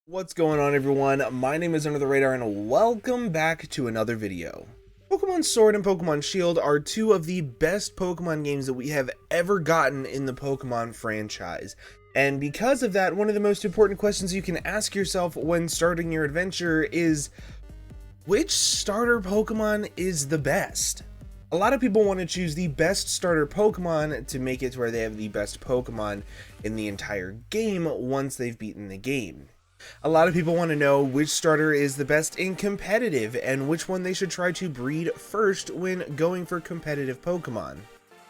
What's going on, everyone? My name is Under the Radar and welcome back to another video. Pokemon Sword and Pokemon Shield are two of the best Pokemon games that we have ever gotten in the Pokemon franchise. And because of that, one of the most important questions you can ask yourself when starting your adventure is, which starter Pokemon is the best? A lot of people want to choose the best starter Pokemon to make it to where they have the best Pokemon in the entire game once they've beaten the game. A lot of people want to know which starter is the best in competitive and which one they should try to breed first when going for competitive Pokemon.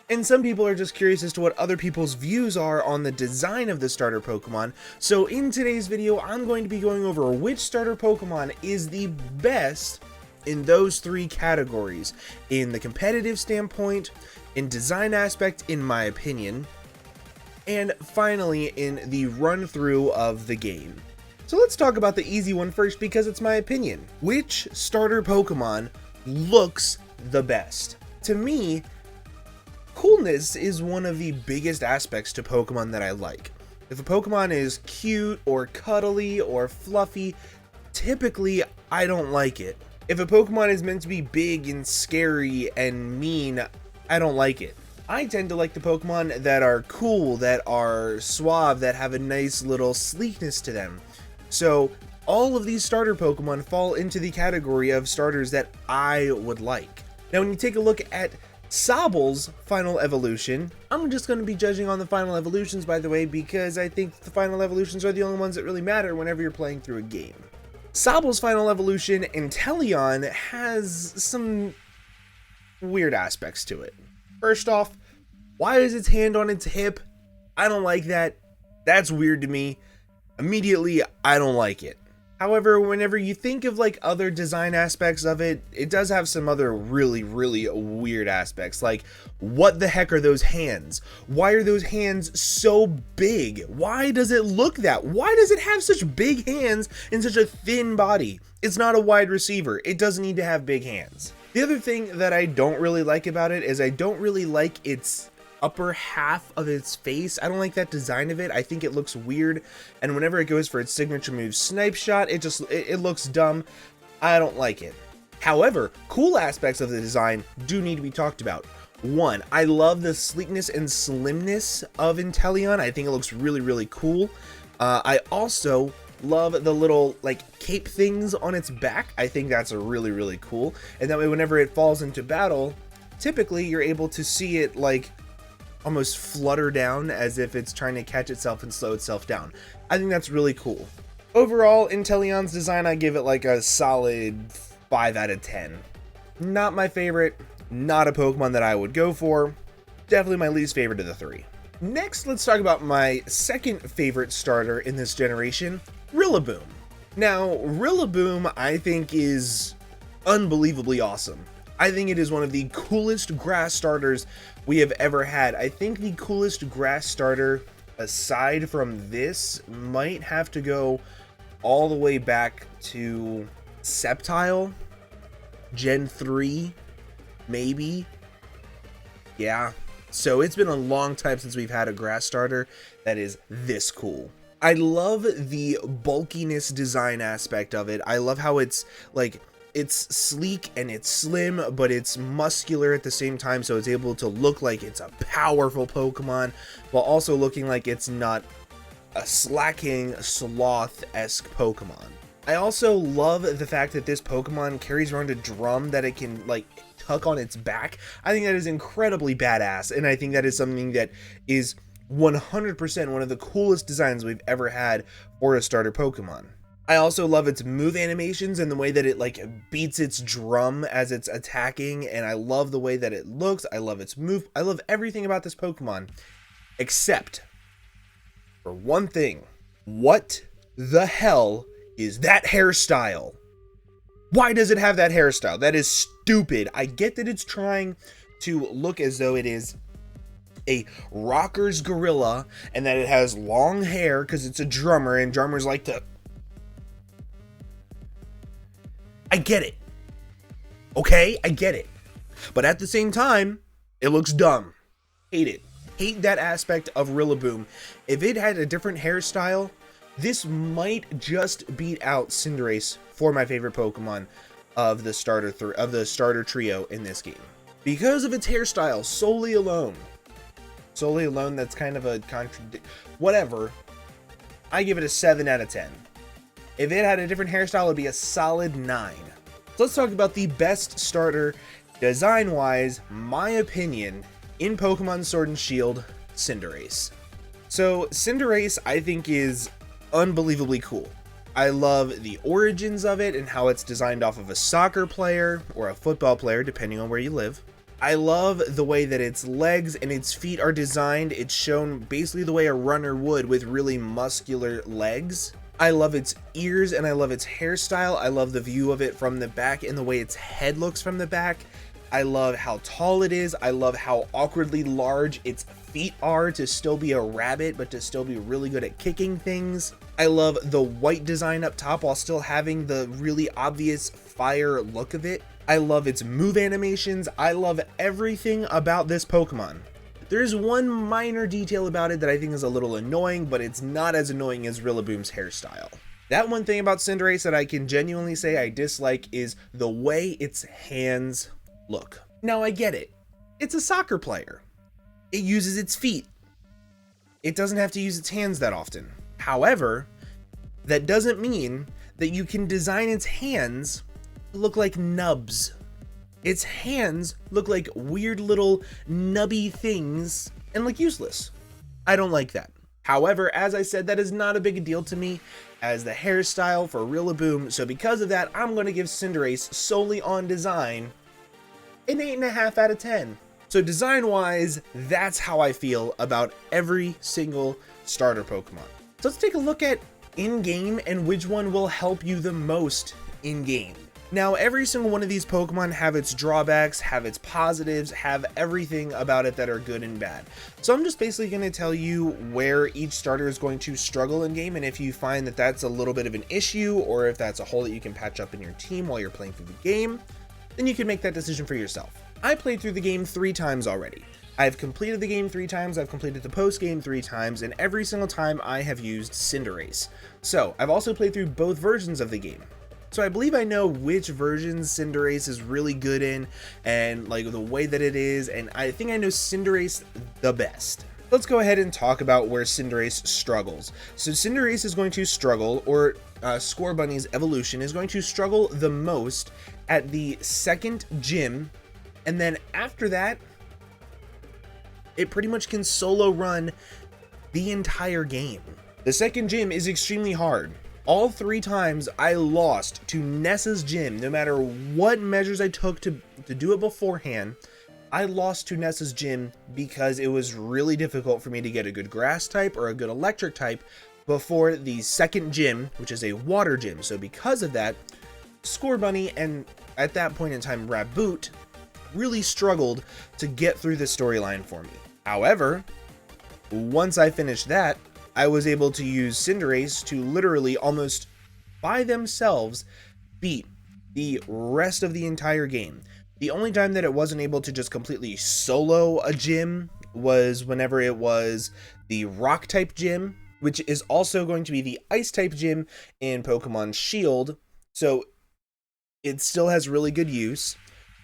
And some people are just curious as to what other people's views are on the design of the starter Pokemon. So in today's video, I'm going to be going over which starter Pokemon is the best in those three categories: in the competitive standpoint, in design aspect, in my opinion, and finally in the run through of the game. So let's talk about the easy one first because it's my opinion. Which starter Pokemon looks the best? To me, coolness is one of the biggest aspects to Pokemon that I like. If a Pokemon is cute or cuddly or fluffy, typically I don't like it. If a Pokemon is meant to be big and scary and mean, I don't like it. I tend to like the Pokemon that are cool, that are suave, that have a nice little sleekness to them. So all of these starter Pokemon fall into the category of starters that I would like. Now when you take a look at Sobble's final evolution, I'm just going to be judging on the final evolutions, by the way, because I think the final evolutions are the only ones that really matter whenever you're playing through a game. Sobble's final evolution, Inteleon, has some weird aspects to it. First off, why is its hand on its hip? I don't like that. That's weird to me. Immediately, I don't like it. However, whenever you think of like other design aspects of it, it does have some other really weird aspects. Like, what the heck are those hands? Why are those hands so big? Why does it look that? Why does it have such big hands and such a thin body? It's not a wide receiver. It doesn't need to have big hands. The other thing that I don't really like about it is I don't really like its upper half of its face. I don't like that design of it. I think it looks weird, and whenever it goes for its signature move Snipe Shot, it looks dumb. I don't like it. However, cool aspects of the design do need to be talked about. One, I love the sleekness and slimness of Inteleon. I think it looks really cool. I also love the little like cape things on its back. I think that's really cool, and that way whenever it falls into battle, typically you're able to see it like almost flutter down as if it's trying to catch itself and slow itself down. I think that's really cool. Overall, Inteleon's design, I give it like a solid 5 out of 10. Not my favorite, not a Pokemon that I would go for, definitely my least favorite of the three. Next, let's talk about my second favorite starter in this generation, Rillaboom. Now, Rillaboom I think is unbelievably awesome. I think it is one of the coolest grass starters we have ever had. I think the coolest grass starter, aside from this, might have to go all the way back to Sceptile, Gen 3, maybe. Yeah, so it's been a long time since we've had a grass starter that is this cool. I love the bulkiness design aspect of it. I love how it's like, it's sleek and it's slim, but it's muscular at the same time, so it's able to look like it's a powerful Pokemon while also looking like it's not a slacking sloth-esque Pokemon. I also love the fact that this Pokemon carries around a drum that it can like tuck on its back. I think that is incredibly badass, and I think that is something that is 100% one of the coolest designs we've ever had for a starter Pokemon. I also love its move animations and the way that it like beats its drum as it's attacking, and I love the way that it looks. I love its move. I love everything about this Pokemon, except for one thing. What the hell is that hairstyle? Why does it have that hairstyle? That is stupid. I get that it's trying to look as though it is a rocker's gorilla and that it has long hair because it's a drummer and drummers like to... I get it. Okay, I get it. But at the same time, it looks dumb. Hate it. Hate that aspect of Rillaboom. If it had a different hairstyle, This might just beat out Cinderace for my favorite Pokemon of the starter trio in this game. Because of its hairstyle solely alone, that's kind of a whatever, I give it a 7 out of 10. If it had a different hairstyle, it would be a solid 9. So let's talk about the best starter design-wise, my opinion, in Pokemon Sword and Shield, Cinderace. So Cinderace, I think, is unbelievably cool. I love the origins of it and how it's designed off of a soccer player or a football player, depending on where you live. I love the way that its legs and its feet are designed. It's shown basically the way a runner would, with really muscular legs. I love its ears and I love its hairstyle. I love the view of it from the back and the way its head looks from the back. I love how tall it is. I love how awkwardly large its feet are to still be a rabbit, but to still be really good at kicking things. I love the white design up top while still having the really obvious fire look of it. I love its move animations. I love everything about this Pokemon. There's one minor detail about it that I think is a little annoying, but it's not as annoying as Rillaboom's hairstyle. That one thing about Cinderace that I can genuinely say I dislike is the way its hands look. Now I get it. It's a soccer player. It uses its feet. It doesn't have to use its hands that often. However, that doesn't mean that you can design its hands to look like nubs. Its hands look like weird little nubby things and look useless. I don't like that. However, as I said, that is not a big deal to me as the hairstyle for Rillaboom, so because of that, I'm going to give Cinderace solely on design an 8.5 out of 10. So design-wise, that's how I feel about every single starter Pokemon. So let's take a look at in-game and which one will help you the most in-game. Now, every single one of these Pokemon have its drawbacks, have its positives, have everything about it that are good and bad. So I'm just basically going to tell you where each starter is going to struggle in game, and if you find that that's a little bit of an issue, or if that's a hole that you can patch up in your team while you're playing through the game, then you can make that decision for yourself. I played through the game 3 times already. I've completed the game 3 times, I've completed the post-game 3 times, and every single time I have used Cinderace. So, I've also played through both versions of the game. So I believe I know which versions Cinderace is really good in, and like the way that it is, and I think I know Cinderace the best. Let's go ahead and talk about where Cinderace struggles. So Cinderace is going to struggle, or Scorbunny's evolution is going to struggle the most at the second gym, and then after that, it pretty much can solo run the entire game. The second gym is extremely hard. All 3 times I lost to Nessa's gym, no matter what measures I took to do it beforehand, I lost to Nessa's gym because it was really difficult for me to get a good grass type or a good electric type before the second gym, which is a water gym. So because of that, Scorbunny and at that point in time Raboot really struggled to get through the storyline for me. However, once I finished that, I was able to use Cinderace to literally almost by themselves beat the rest of the entire game. The only time that it wasn't able to just completely solo a gym was whenever it was the rock type gym, which is also going to be the ice type gym in Pokemon Shield, so it still has really good use,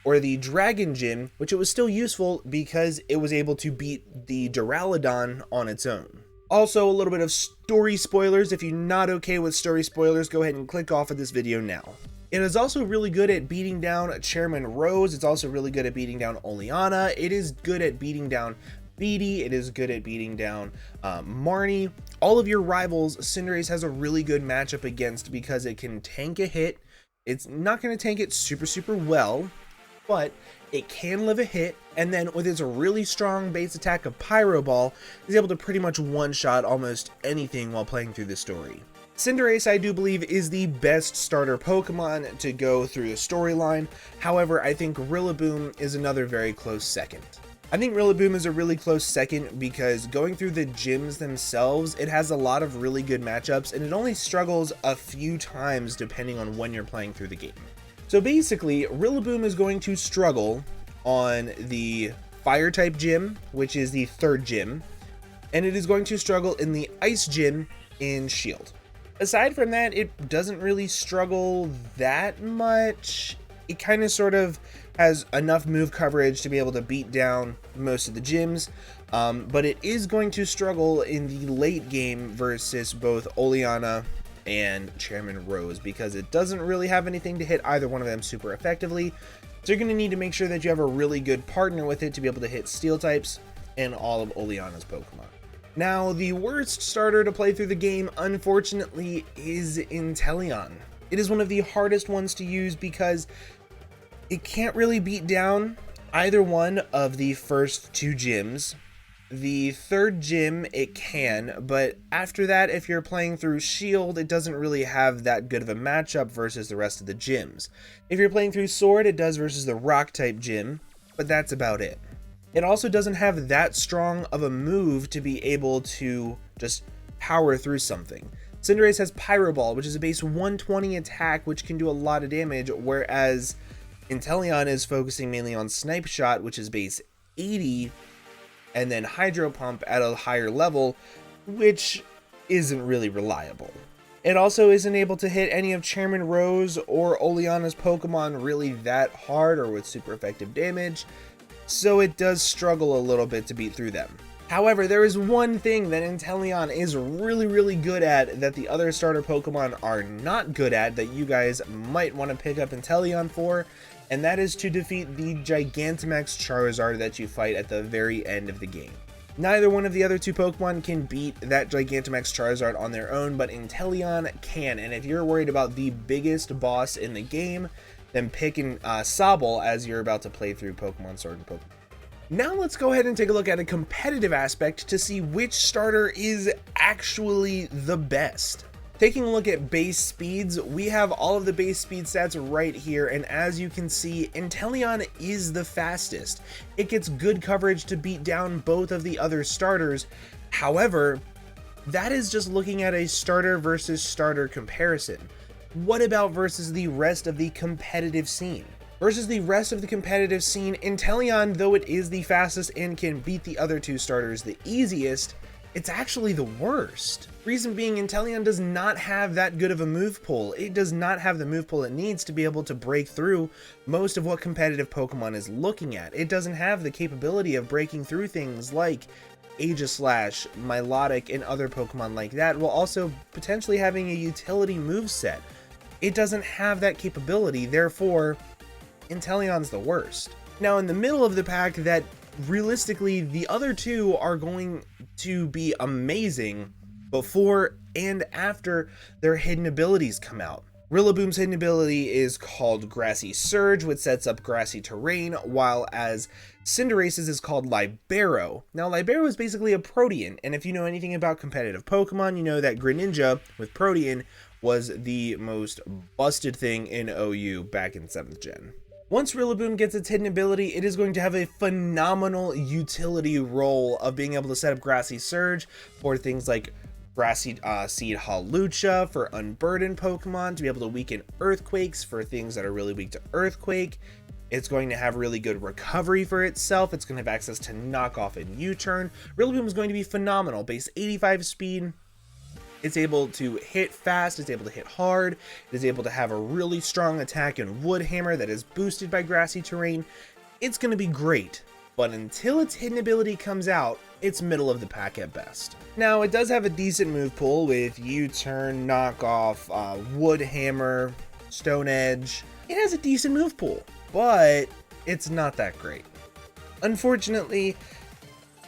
or the dragon gym, which it was still useful because it was able to beat the Duraludon on its own. Also, a little bit of story spoilers. If you're not okay with story spoilers, go ahead and click off of this video now. It is also really good at beating down Chairman Rose. It's also really good at beating down Oleana. It is good at beating down Beatty. It is good at beating down Marnie. All of your rivals, Cinderace has a really good matchup against because it can tank a hit. It's not going to tank it super well, but it can live a hit, and then with its really strong base attack of Pyro Ball, is able to pretty much one-shot almost anything while playing through the story. Cinderace, I do believe, is the best starter Pokemon to go through the storyline. However, I think Rillaboom is another very close second. I think Rillaboom is a really close second because going through the gyms themselves, it has a lot of really good matchups, and it only struggles a few times depending on when you're playing through the game. So basically, Rillaboom is going to struggle on the fire type gym, which is the 3rd gym, and it is going to struggle in the ice gym in Shield. Aside from that, it doesn't really struggle that much. It kind of sort of has enough move coverage to be able to beat down most of the gyms, but it is going to struggle in the late game versus both Oleana and Chairman Rose, because it doesn't really have anything to hit either one of them super effectively. So you're going to need to make sure that you have a really good partner with it to be able to hit steel types and all of Oleana's Pokemon. Now, the worst starter to play through the game, unfortunately, is Inteleon. It is one of the hardest ones to use because it can't really beat down either one of the first two gyms. The third gym it can, but after that, if you're playing through Shield, it doesn't really have that good of a matchup versus the rest of the gyms. If you're playing through Sword, it does versus the Rock type gym, but that's about it. It also doesn't have that strong of a move to be able to just power through something. Cinderace has Pyro Ball, which is a base 120 attack, which can do a lot of damage, whereas Inteleon is focusing mainly on Snipe Shot, which is base 80, and then Hydro Pump at a higher level, which isn't really reliable. It also isn't able to hit any of Chairman Rose or Oleana's Pokemon really that hard or with super effective damage, so it does struggle a little bit to beat through them. However, there is one thing that Inteleon is really good at that the other starter Pokemon are not good at that you guys might want to pick up Inteleon for, and that is to defeat the Gigantamax Charizard that you fight at the very end of the game. Neither one of the other two Pokemon can beat that Gigantamax Charizard on their own, but Inteleon can, and if you're worried about the biggest boss in the game, then pick Sobble as you're about to play through Pokemon Sword and Pokemon. Now let's go ahead and take a look at a competitive aspect to see which starter is actually the best. Taking a look at base speeds, we have all of the base speed stats right here, and as you can see, Inteleon is the fastest. It gets good coverage to beat down both of the other starters. However, that is just looking at a starter versus starter comparison. What about versus the rest of the competitive scene? Versus the rest of the competitive scene, Inteleon, though it is the fastest and can beat the other two starters the easiest, it's actually the worst. Reason being, Inteleon does not have that good of a move pool. It does not have the move pool it needs to be able to break through most of what competitive Pokemon is looking at. It doesn't have the capability of breaking through things like Aegislash, Milotic, and other Pokemon like that, while also potentially having a utility moveset. It doesn't have that capability, therefore, Inteleon's the worst. Now, in the middle of the pack, that realistically the other two are going to be amazing before and after their hidden abilities come out. Rillaboom's hidden ability is called Grassy Surge, which sets up grassy terrain, while as Cinderace's is called Libero. Now, Libero is basically a Protean, and if you know anything about competitive Pokemon, you know that Greninja with Protean was the most busted thing in OU back in 7th Gen. Once Rillaboom gets its hidden ability, it is going to have a phenomenal utility role of being able to set up Grassy Surge for things like Grassy Seed Hawlucha for unburdened Pokemon, to be able to weaken Earthquakes for things that are really weak to Earthquake. It's going to have really good recovery for itself. It's going to have access to Knock Off and U-Turn. Rillaboom is going to be phenomenal. Base 85 speed. It's able to hit fast, it's able to hit hard, it is able to have a really strong attack in Wood Hammer that is boosted by grassy terrain. It's going to be great, but until its hidden ability comes out, it's middle of the pack at best. Now, it does have a decent move pool with U-Turn, Knock Off, Wood Hammer, Stone Edge. It has a decent move pool, but it's not that great. Unfortunately,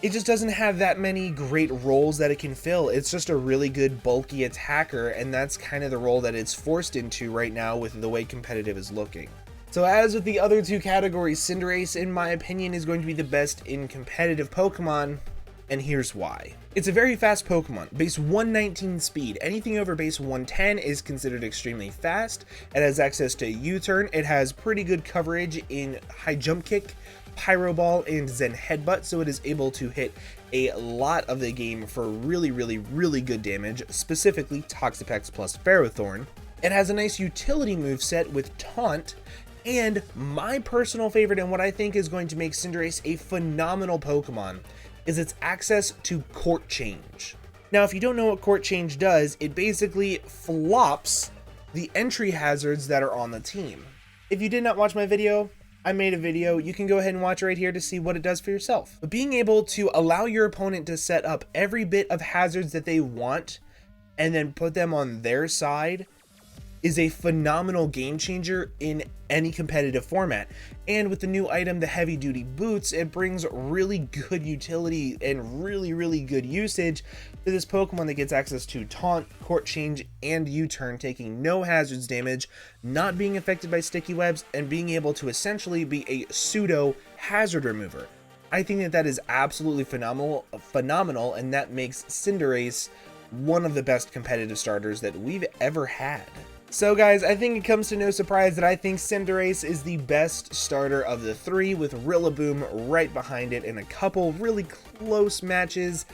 it just doesn't have that many great roles that it can fill. It's just a really good bulky attacker, and that's kind of the role that it's forced into right now with the way competitive is looking. So as with the other two categories, Cinderace, in my opinion, is going to be the best in competitive Pokemon, and here's why. It's a very fast Pokemon, base 119 speed. Anything over base 110 is considered extremely fast. It has access to U-Turn. It has pretty good coverage in High Jump Kick, Pyro Ball, and Zen Headbutt, so it is able to hit a lot of the game for really good damage, specifically Toxapex plus Ferrothorn. It has a nice utility moveset with Taunt, and my personal favorite and what I think is going to make Cinderace a phenomenal Pokemon is its access to Court Change. Now, if you don't know what court change does, it basically flops the entry hazards that are on the team. If you did not watch my video, I made a video. You can go ahead and watch right here to see what it does for yourself. But being able to allow your opponent to set up every bit of hazards that they want and then put them on their side is a phenomenal game changer in any competitive format. And with the new item, the heavy duty boots, it brings really good utility and really good usage to this Pokemon that gets access to taunt, court change, and U-turn, taking no hazards damage, not being affected by sticky webs, and being able to essentially be a pseudo hazard remover. I think that that is absolutely phenomenal, and that makes Cinderace one of the best competitive starters that we've ever had. So guys, I think it comes to no surprise that I think Cinderace is the best starter of the three, with Rillaboom right behind it in a couple really close matches.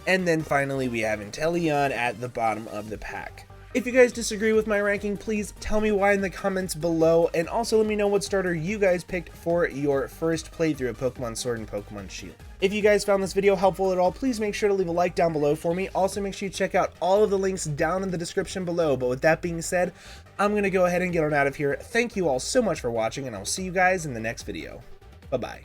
And then finally we have Inteleon at the bottom of the pack. If you guys disagree with my ranking, please tell me why in the comments below, and also let me know what starter you guys picked for your first playthrough of Pokemon Sword and Pokemon Shield. If you guys found this video helpful at all, please make sure to leave a like down below for me. Also make sure you check out all of the links down in the description below. But with that being said, I'm going to go ahead and get on out of here. Thank you all so much for watching, and I'll see you guys in the next video. Bye-bye.